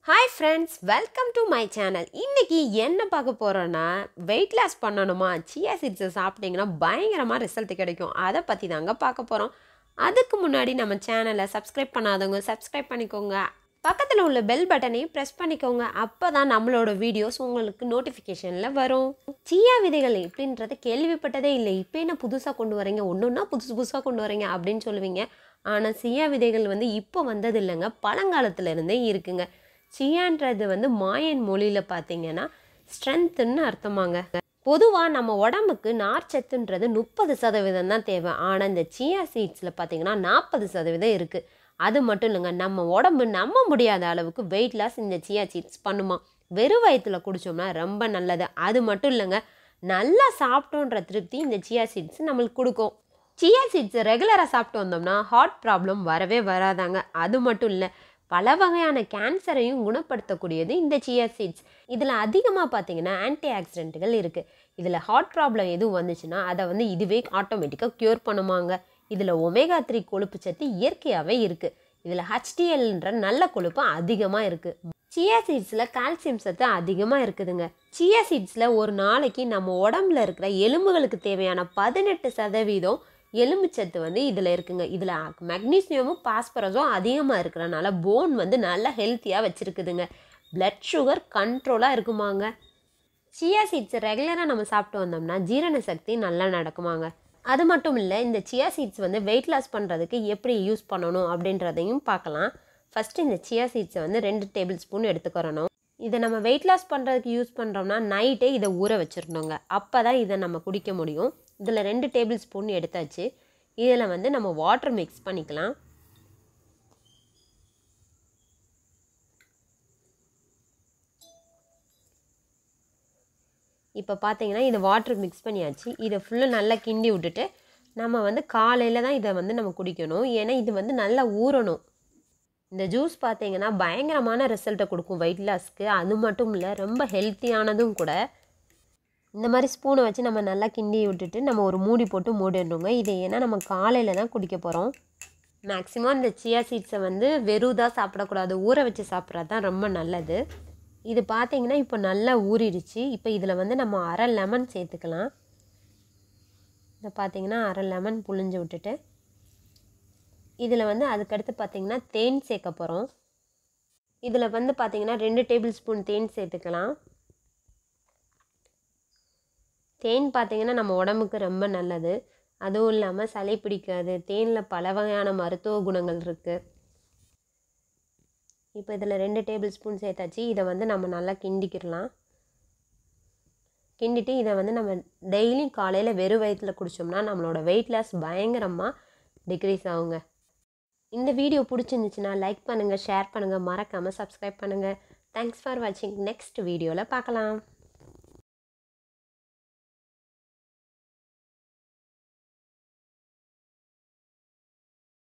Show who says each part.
Speaker 1: Hi friends, welcome to my channel. இன்னைக்கு என்ன பார்க்க போறோம்னா weight loss பண்ணணுமா chia seeds சாப்பிட்டீங்கன்னா பயங்கரமா ரிசல்ட் கிடைக்கும். அத பத்தி தாங்க பார்க்க போறோம். அதுக்கு முன்னாடி நம்ம சேனலை சப்ஸ்கிரைப் பண்ணாதவங்க சப்ஸ்கிரைப் பண்ணிக்கோங்க. பக்கத்துல உள்ள பெல் பட்டனையும் பிரஸ் பண்ணிக்கோங்க. அப்பதான் நம்மளோட வீடியோஸ் உங்களுக்கு நோட்டிஃபிகேஷன்ல வரும். chia விதைகள் எப்படின்றது கேள்விப்பட்டதே இல்லை. இப்போ என்ன புதுசா கொண்டு வரீங்க? ஒன்னொன்னா புதுசா கொண்டு வரீங்க அப்படின்னு சொல்லுவீங்க. ஆனா chia விதைகள் இப்போ வந்தது இல்லைங்க. பழங்காலத்துல இருந்தே இருக்குங்க. சியான்றது மாயன் மொழியில பார்த்தீங்கன்னா ஸ்ட்ரென்த்னு அர்த்தமாங்க. பொதுவாக நம்ம உடம்புக்கு நார்ச்சத்துன்றது 30% தான் தேவை. ஆனால் இந்த சியா சீட்ஸில் பார்த்தீங்கன்னா 40% இருக்குது. அது மட்டும் இல்லைங்க, நம்ம உடம்பு நம்ப முடியாத அளவுக்கு வெயிட் லாஸ் இந்த சியா சீட்ஸ் பண்ணுமா. வெறும் வயிற்றில் குடித்தோம்னா ரொம்ப நல்லது. அது மட்டும் இல்லைங்க, நல்லா சாப்பிட்டோன்ற திருப்தி இந்த சியா சீட்ஸ் நம்மளுக்கு கொடுக்கும். சியா சீட்ஸ் ரெகுலராக சாப்பிட்டு வந்தோம்னா ஹார்ட் ப்ராப்ளம் வரவே வராதாங்க. அது மட்டும் இல்லை, பல வகையான கேன்சரையும் குணப்படுத்தக்கூடியது இந்த சியா சீட்ஸ். இதில் அதிகமாக பார்த்தீங்கன்னா ஆன்டி ஆக்சிடென்ட்டுகள் இருக்குது. இதில் ஹார்ட் ப்ராப்ளம் எதுவும் வந்துச்சுன்னா அதை இதுவே ஆட்டோமேட்டிக்காக க்யூர் பண்ணுவாங்க. இதில் ஒமேகா 3 கொழுப்பு சத்து இயற்கையாகவே இருக்குது. இதில் HDLன்ற நல்ல கொழுப்பு அதிகமாக இருக்குது. சியா சீட்ஸில் கால்சியம் சத்து அதிகமாக இருக்குதுங்க. சியா சீட்ஸில் ஒரு நாளைக்கு நம்ம உடம்புல இருக்கிற எலும்புகளுக்கு தேவையான 18% எலும்புச்சத்து இதில் இருக்குங்க. இதில் மெக்னீசியமும் பாஸ்பரஸும் அதிகமாக இருக்கிறனால போன் நல்லா ஹெல்த்தியாக வச்சுருக்குதுங்க. பிளட் சுகர் கண்ட்ரோலாக இருக்குமாங்க. சியா சீட்ஸ் ரெகுலராக நம்ம சாப்பிட்டு வந்தோம்னா ஜீரண சக்தி நல்லா நடக்குமாங்க. அது மட்டும் இல்லை, இந்த சியா சீட்ஸ் வெயிட் லாஸ் பண்ணுறதுக்கு எப்படி யூஸ் பண்ணணும் அப்படின்றதையும் பார்க்கலாம். ஃபஸ்ட்டு இந்த சியா சீட்ஸை 2 டேபிள் ஸ்பூன் எடுத்துக்கிறணும். இதை நம்ம வெயிட் லாஸ் பண்ணுறதுக்கு யூஸ் பண்ணுறோம்னா நைட்டே இதை ஊற வச்சிடணுங்க. அப்போ தான் இதை நம்ம குடிக்க முடியும். இதில் 2 டேபிள் ஸ்பூன் எடுத்தாச்சு. இதில் நம்ம வாட்டர் மிக்ஸ் பண்ணிக்கலாம். இப்போ பார்த்தீங்கன்னா இதை வாட்டர் மிக்ஸ் பண்ணியாச்சு. இதை ஃபுல்லாக நல்லா கிண்டி விட்டுட்டு நம்ம காலையில் தான் இதை நம்ம குடிக்கணும். ஏன்னா இது நல்லா ஊறணும். இந்த ஜூஸ் பார்த்தீங்கன்னா பயங்கரமான ரிசல்ட்டை கொடுக்கும் வெயிட் லாஸ்க்கு. அது மட்டும் இல்லை, ரொம்ப ஹெல்த்தியானதும் கூட. இந்த மாதிரி ஸ்பூனை வச்சு நம்ம நல்லா கிண்டி விட்டுட்டு நம்ம ஒரு மூடி போட்டு மூடிடணுங்க. இது ஏன்னா நம்ம காலையில் தான் குடிக்க போகிறோம். மேக்ஸிமம் இந்த சியா சீட்ஸை வெறுதாக சாப்பிடக்கூடாது, ஊற வச்சு சாப்பிட்றது தான் ரொம்ப நல்லது. இது பார்த்தீங்கன்னா இப்போ நல்லா ஊறிடுச்சு. இப்போ இதில் நம்ம அரை லெமன் சேர்த்துக்கலாம். இதை பார்த்தீங்கன்னா அரை லெமன் புழிஞ்சு விட்டுட்டு இதில் அதுக்கடுத்து பார்த்தீங்கன்னா தேன் சேர்க்க போகிறோம். இதில் பார்த்தீங்கன்னா 2 டேபிள் ஸ்பூன் தேன் சேர்த்துக்கலாம். தேன் பார்த்தீங்கன்னா நம்ம உடம்புக்கு ரொம்ப நல்லது. அதுவும் இல்லாமல் சளி பிடிக்காது. தேனில் பல வகையான மருத்துவ குணங்கள் இருக்குது. இப்போ இதில் 2 டேபிள் ஸ்பூன் சேர்த்தாச்சு. இதை நம்ம நல்லா கிண்டிக்கிடலாம். கிண்டிட்டு இதை நம்ம டெய்லி காலையில் வெறும் வயிற்றில் குடித்தோம்னா நம்மளோட வெயிட் லாஸ் பயங்கரமாக டிக்ரீஸ் ஆகுங்க. இந்த வீடியோ பிடிச்சிருந்துச்சுன்னா லைக் பண்ணுங்கள், ஷேர் பண்ணுங்கள், மறக்காமல் சப்ஸ்கிரைப் பண்ணுங்கள். தேங்க்ஸ் ஃபார் வாட்சிங். நெக்ஸ்ட் வீடியோவில் பார்க்கலாம்.